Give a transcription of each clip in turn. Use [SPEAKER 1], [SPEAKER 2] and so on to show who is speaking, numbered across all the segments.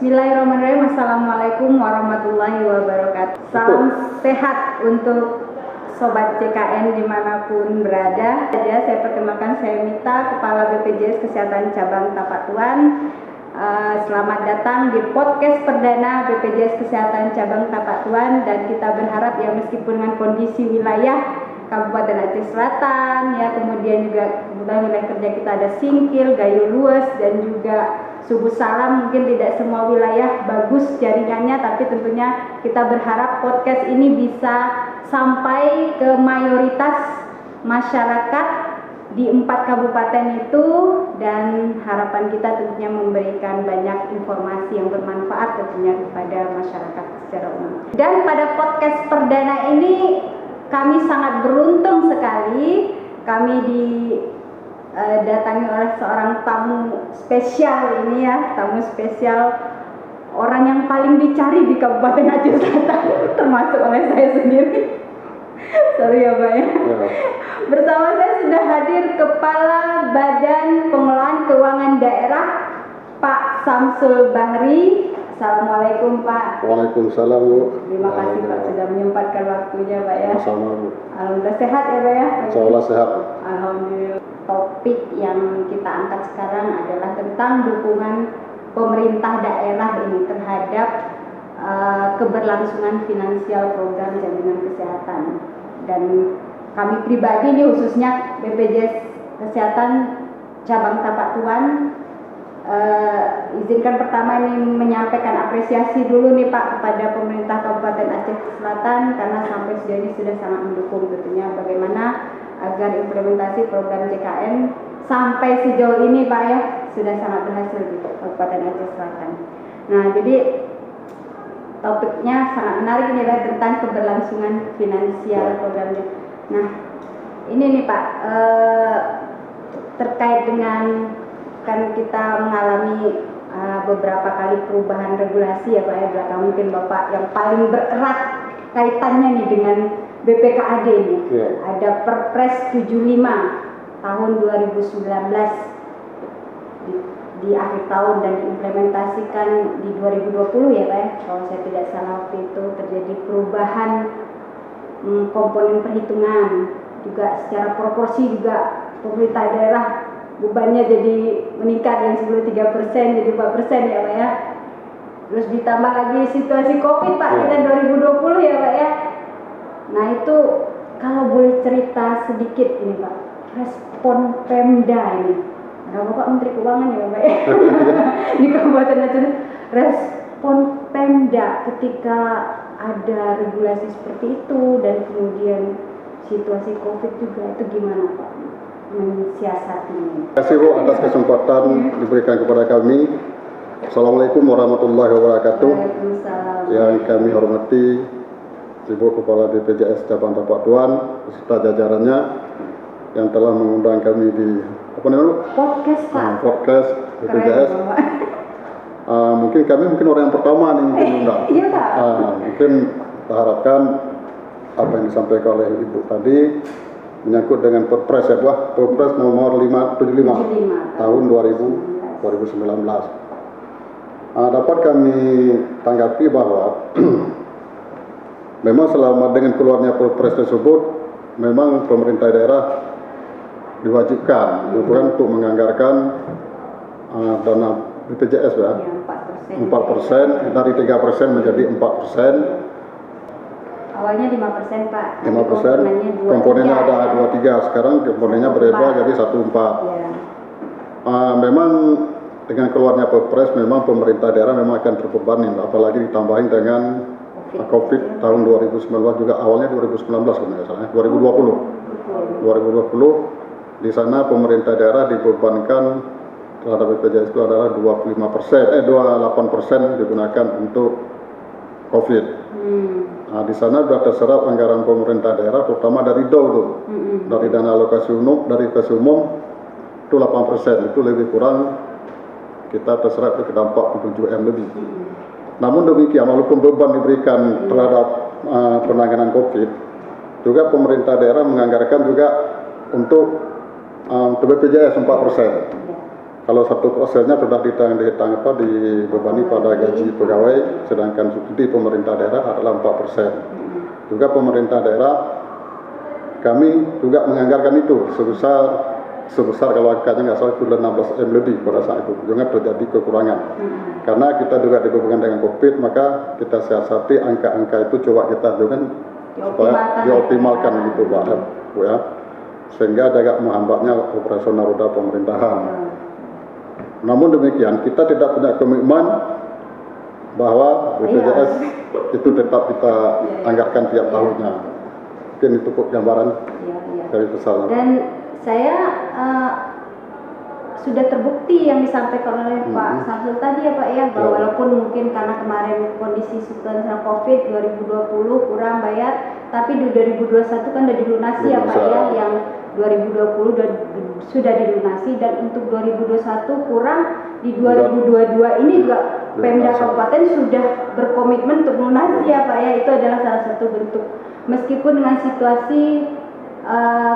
[SPEAKER 1] Bismillahirrahmanirrahim. Assalamualaikum warahmatullahi wabarakatuh. Salam sehat untuk Sobat CKN dimanapun berada. Saya perkenalkan, saya Mita, Kepala BPJS Kesehatan Cabang Tapak Tuan. Selamat datang di podcast perdana BPJS Kesehatan Cabang Tapak Tuan. Dan kita berharap ya, meskipun dengan kondisi wilayah Kabupaten Aceh Selatan ya, kemudian juga kemudian wilayah kerja kita ada Singkil, Gayo Lues, dan juga Subuh Salam, mungkin tidak semua wilayah bagus jaringannya, tapi tentunya kita berharap podcast ini bisa sampai ke mayoritas masyarakat di 4 kabupaten itu, dan harapan kita tentunya memberikan banyak informasi yang bermanfaat tentunya kepada masyarakat secara umum. Dan pada podcast perdana ini kami sangat beruntung sekali, kami datangi oleh seorang tamu spesial ini ya, tamu spesial, orang yang paling dicari di Kabupaten Aceh Selatan, termasuk oleh saya sendiri. Sorry ya Pak ya. Bersama saya sudah hadir Kepala Badan Pengelolaan Keuangan Daerah, Pak Samsul Bahri. Assalamualaikum Pak.
[SPEAKER 2] Waalaikumsalam Bu.
[SPEAKER 1] Terima kasih Pak sudah menyempatkan waktunya Pak ya.
[SPEAKER 2] Sama Bu.
[SPEAKER 1] Alhamdulillah sehat ya Pak ya.
[SPEAKER 2] Insyaallah sehat.
[SPEAKER 1] Alhamdulillah. Topik yang kita angkat sekarang adalah tentang dukungan pemerintah daerah ini terhadap keberlangsungan finansial program jaminan kesehatan. Dan kami pribadi nih, khususnya BPJS Kesehatan Cabang Tapak Tuan, izinkan pertama ini menyampaikan apresiasi dulu nih Pak kepada pemerintah Kabupaten Aceh Selatan, karena sampai sejauh ini sudah sangat mendukung tentunya bagaimana agar implementasi program JKN sampai sejauh ini Pak ya sudah sangat berhasil di Kabupaten Aceh Selatan. Nah, jadi topiknya sangat menarik ini Pak, tentang keberlangsungan finansial programnya. Nah, ini nih Pak, terkait dengan kan kita mengalami beberapa kali perubahan regulasi ya Pak ya, belakang mungkin Bapak yang paling berat kaitannya nih dengan BPKAD ini. Ada Perpres 75 tahun 2019 di akhir tahun dan diimplementasikan di 2020 ya Pak ya, kalau saya tidak salah. Waktu itu terjadi perubahan komponen perhitungan, juga secara proporsi juga pemerintah daerah bebannya jadi meningkat, yang sebelum 3% jadi 4% ya Pak ya. Terus ditambah lagi situasi COVID Pak, kita 2020 ya Pak ya. Nah itu kalau boleh cerita sedikit ini Pak, respon Pemda ini, nah Bapak Menteri Keuangan ya Pak ya, di Kabupaten Aceh, respon Pemda ketika ada regulasi seperti itu dan kemudian situasi COVID juga, itu gimana Pak mensiasatinya?
[SPEAKER 2] Terima kasih Bu atas kesempatan diberikan kepada kami. Assalamualaikum warahmatullahi wabarakatuh.
[SPEAKER 1] Waalaikumsalam.
[SPEAKER 2] Yang kami hormati Ibu Kepala BPJS Cabang Tapak Tuan beserta jajarannya yang telah mengundang kami di
[SPEAKER 1] podcast Pak.
[SPEAKER 2] Podcast BPJS. Mungkin kami orang yang pertama nih mungkin undang.
[SPEAKER 1] Iya Pak.
[SPEAKER 2] Mungkin kita harapkan apa yang disampaikan oleh Ibu tadi menyangkut dengan Perpres ya Bu, Perpres nomor 575 tahun 2019. Dapat kami tanggapi bahwa memang selama dengan keluarnya Perpres tersebut, memang pemerintah daerah diwajibkan untuk menganggarkan dana BPJS ya, 4% dari 3% menjadi 4%.
[SPEAKER 1] Awalnya 5% Pak.
[SPEAKER 2] 5%. Komponennya ada 23. Sekarang komponennya berbeda jadi 14.
[SPEAKER 1] Ya.
[SPEAKER 2] Memang dengan keluarnya Perpres, memang pemerintah daerah memang akan terbebani, apalagi ditambahin dengan COVID tahun 2019 juga, awalnya 2019 kalau tidak salah, 2020 di sana pemerintah daerah dibebankan terhadap BPJS itu adalah 28% digunakan untuk COVID. Nah, di sana sudah terserap anggaran pemerintah daerah, terutama dari DAU dari dana alokasi umum, dari alokasi umum itu 8%, itu lebih kurang kita terserap ke dampak 7 M lebih. Namun demikian, walaupun beban diberikan terhadap penanganan COVID, juga pemerintah daerah menganggarkan juga untuk BPJS 4%. kalau 1%-nya sudah dibebani pada gaji pegawai, sedangkan subsidi pemerintah daerah adalah 4%. Juga pemerintah daerah, kami juga menganggarkan itu sebesar kalau angkanya nggak salah itu 16 M lebih pada saat itu, juga terjadi kekurangan. Karena kita juga dihubungkan dengan COVID, maka kita siasati angka-angka itu coba kita juga supaya dioptimalkan gitu Pak, ya, sehingga agak menghambatnya operasional roda pemerintahan. Namun demikian, kita tidak punya komitmen bahwa BPJS itu tetap kita anggarkan tiap tahunnya. Mungkin itu gambaran dari besarnya.
[SPEAKER 1] Dan saya sudah terbukti yang disampaikan oleh Pak Samsul tadi ya Pak ya, bahwa walaupun mungkin karena kemarin kondisi situasi COVID 2020 kurang bayar, tapi di 2021 kan udah dilunasi ya Pak ya, yang 2020 sudah dilunasi, dan untuk 2021 kurang di 2022 ini juga Pemda Kabupaten sudah berkomitmen untuk melunasi ya Pak ya. Itu adalah salah satu bentuk, meskipun dengan situasi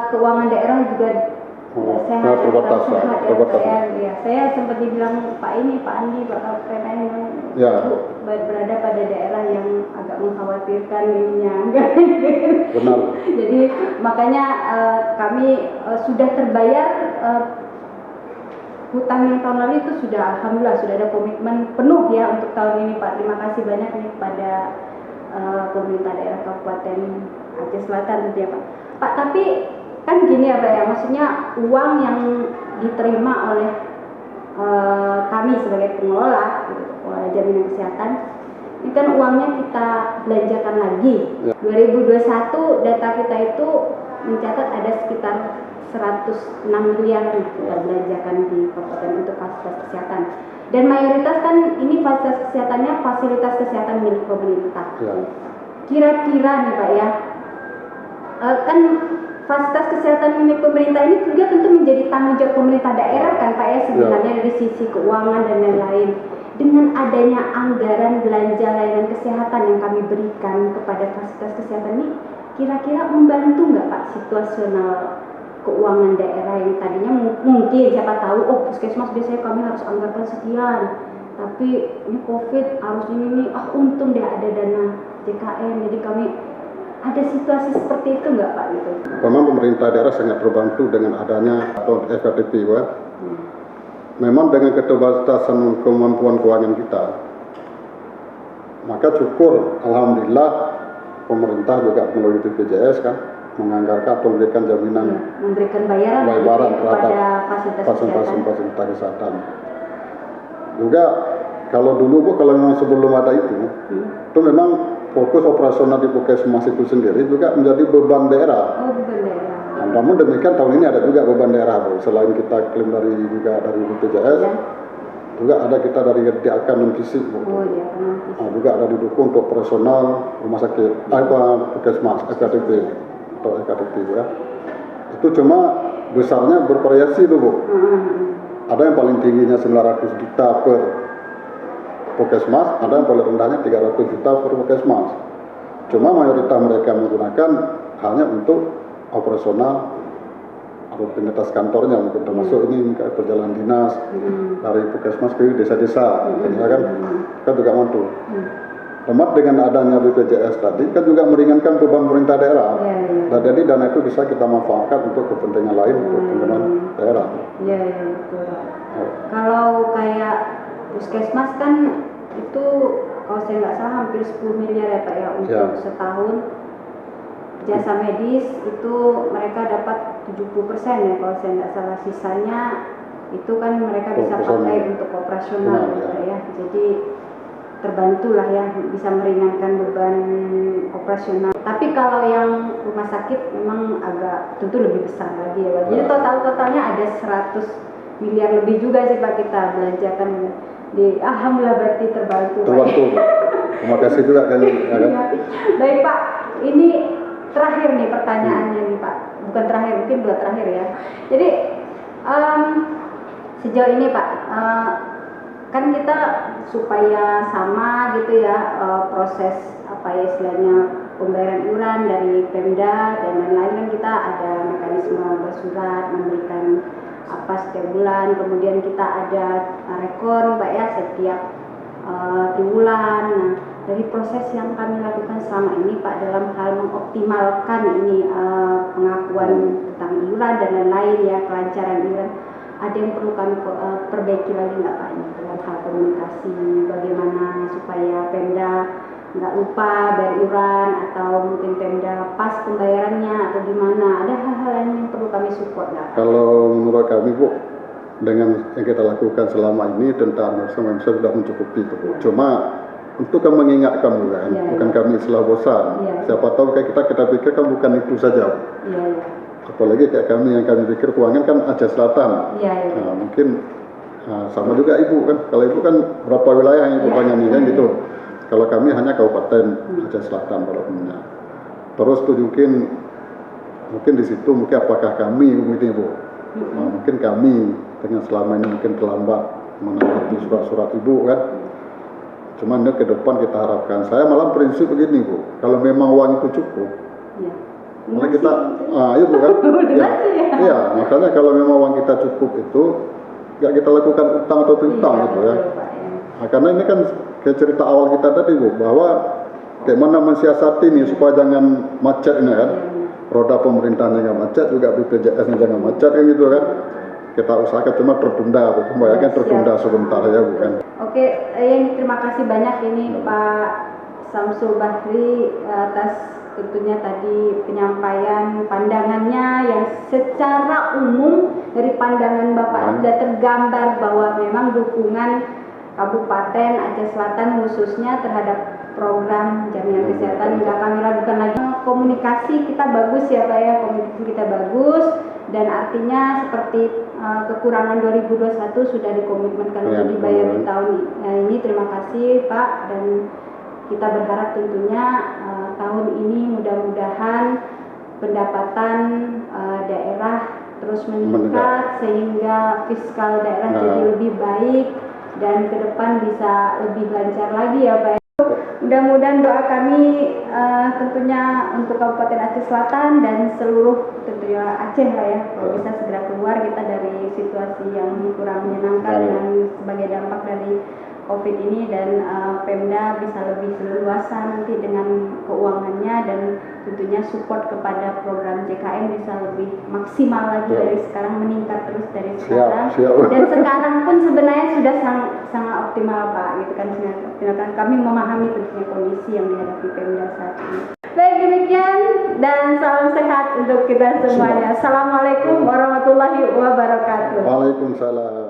[SPEAKER 1] keuangan daerah juga sehat ya. Saya sempat dibilang Pak Andi, Pak Kapten berada pada daerah yang agak mengkhawatirkan ininya.
[SPEAKER 2] Benar.
[SPEAKER 1] Jadi makanya kami sudah terbayar hutang yang tahun lalu itu sudah, alhamdulillah sudah ada komitmen penuh ya untuk tahun ini Pak. Terima kasih banyak nih kepada pemerintah daerah Kabupaten Aceh Selatan tentunya Pak. Pak, tapi kan gini ya Pak ya, maksudnya uang yang diterima oleh kami sebagai pengelola gitu, jaminan kesehatan, ini kan uangnya kita belanjakan lagi. 2021 data kita itu mencatat ada sekitar 106 miliar kita belanjakan di kabupaten untuk fasilitas kesehatan. Dan mayoritas kan ini fasilitas kesehatannya fasilitas kesehatan milik pemerintah. Kira-kira nih Pak ya, kan fasilitas kesehatan milik pemerintah ini juga tentu menjadi tanggung jawab pemerintah daerah kan Pak ya, sebenarnya dari sisi keuangan dan lain-lain. Dengan adanya anggaran belanja layanan kesehatan yang kami berikan kepada fasilitas kesehatan ini, kira-kira membantu nggak Pak situasional keuangan daerah yang tadinya mungkin siapa tahu, oh puskesmas biasanya kami harus anggarkan sekian, tapi ini COVID harus ini untung deh ada dana JKN, jadi kami ada situasi seperti itu nggak Pak gitu?
[SPEAKER 2] Memang pemerintah daerah sangat terbantu dengan adanya atau FKTP ya. Memang dengan keterbatasan kemampuan keuangan kita, maka syukur alhamdulillah pemerintah juga melalui BPJS kan menganggarkan atau memberikan jaminan,
[SPEAKER 1] memberikan bayaran terhadap fasilitas
[SPEAKER 2] kesehatan. Juga kalau dulu Bu, kalau memang sebelum ada itu memang fokus operasional di puskesmas itu sendiri juga menjadi beban daerah.
[SPEAKER 1] Beban daerah.
[SPEAKER 2] Nah, namun demikian tahun ini ada juga beban daerah Bu. Selain kita klaim dari BPJS, juga ada kita dari DAK non fisik Bu. Juga ada didukung untuk operasional rumah sakit, puskesmas, EKTP atau EKTP ya. Itu cuma besarnya bervariasi tuh Bu. Ada yang paling tingginya 900 juta per puskesmas, ada yang paling rendahnya 300 juta per puskesmas. Cuma mayoritas mereka menggunakan hanya untuk operasional rutinitas kantornya, mungkin termasuk ini perjalanan dinas dari puskesmas ke desa-desa, ya kan? Kan juga mampu. Temat dengan adanya BPJS tadi kan juga meringankan beban pemerintah daerah. Dan jadi dana itu bisa kita manfaatkan untuk kepentingan lain, untuk pembangunan daerah.
[SPEAKER 1] Iya, betul. Kalau kayak puskesmas kan itu kalau saya nggak salah hampir 10 miliar ya Pak ya untuk setahun. Jasa medis itu mereka dapat 70% ya kalau saya nggak salah, sisanya itu kan mereka bisa pakai untuk operasional ya. Jadi terbantulah ya, bisa meringankan beban operasional. Tapi kalau yang rumah sakit memang agak tentu lebih besar lagi ya. Jadi totalnya ada 100 miliar lebih juga sih Pak kita belanjakan di, alhamdulillah berarti terbantu.
[SPEAKER 2] Terima kasih juga kan.
[SPEAKER 1] Baik Pak, ini terakhir nih pertanyaannya nih Pak, bukan terakhir, mungkin dua terakhir ya. Jadi sejauh ini Pak, kan kita supaya sama gitu ya proses apa ya istilahnya pembayaran iuran dari Pemda dan lain-lain, kan kita ada mekanisme bersurat memberikan apa setiap bulan, kemudian kita ada rekor Mbak ya setiap triwulan. Nah, dari proses yang kami lakukan selama ini Pak dalam hal mengoptimalkan ini pengakuan tentang iuran dan lain-lain ya, kelancaran iuran, ada yang perlu kami perbaiki lagi nggak Pak ini dalam hal komunikasi, bagaimana supaya Pemda nggak lupa bayar iuran, atau mungkin Pemda pas pembayarannya atau gimana, ada hal-hal yang perlu kami support nggak?
[SPEAKER 2] Kalau menurut kami Bu, dengan yang kita lakukan selama ini tentang sudah mencukupi itu Bu. Cuma untuk kami mengingatkan juga, bukan kami istilah bosan. Siapa tahu kayak kita pikir kan bukan itu saja. Apalagi kayak kami yang kami pikir keuangan kan Aceh Selatan. Nah, mungkin sama juga Ibu kan. Kalau Ibu kan berapa wilayah yang Ibu tangani kan gitu. Kalau kami hanya Kabupaten Aceh Selatan pada umumnya. Terus tuh mungkin di situ mungkin apakah kami mungkin Ibu. Nah, mungkin kami dengan selama ini mungkin terlambat menanggapi surat-surat Ibu kan. Cuman ke depan kita harapkan, saya malah prinsip begini Bu, kalau memang uang itu cukup, malah kita, iya Bu kan, iya, makanya kalau memang uang kita cukup itu, nggak kita lakukan utang atau piutang gitu ya. Nah, karena ini kan kayak cerita awal kita tadi Bu, bahwa kayak mana mensiasati nih supaya jangan macet ini kan, roda pemerintahan jangan macet, juga BPJS jangan macet kan gitu kan. Kita usahakan cuma tertunda, pembayaran tertunda sebentar ya Bu kan.
[SPEAKER 1] Oke, terima kasih banyak ini Pak Samsul Bahri atas tentunya tadi penyampaian pandangannya yang secara umum dari pandangan Bapak sudah tergambar bahwa memang dukungan Kabupaten Aceh Selatan khususnya terhadap program jaminan kesehatan nggak kami ragukan lagi. Komunikasi kita bagus ya Pak ya, komunikasi kita bagus, dan artinya seperti kekurangan 2021 sudah dikomitmenkan untuk dibayar di tahun ini. Terima kasih Pak, dan kita berharap tentunya tahun ini mudah-mudahan pendapatan daerah terus meningkat sehingga fiskal daerah jadi lebih baik dan ke depan bisa lebih lancar lagi ya Pak. Mudah-mudahan doa kami tentunya untuk Kabupaten Aceh Selatan dan seluruh tentunya Aceh lah ya, kalau bisa segera keluar kita dari situasi yang kurang menyenangkan dan sebagai dampak dari COVID ini, dan Pemda bisa lebih leluasa nanti dengan keuangannya, dan tentunya support kepada program JKN bisa lebih maksimal lagi dari sekarang, meningkat terus dari sekarang. Dan sekarang pun sebenarnya sudah sangat optimal Pak, gitu kan, optimal. Kami memahami tentunya kondisi yang dihadapi Pemda saat ini. Baik, demikian dan salam sehat untuk kita semuanya. Assalamualaikum warahmatullahi wabarakatuh.
[SPEAKER 2] Waalaikumsalam.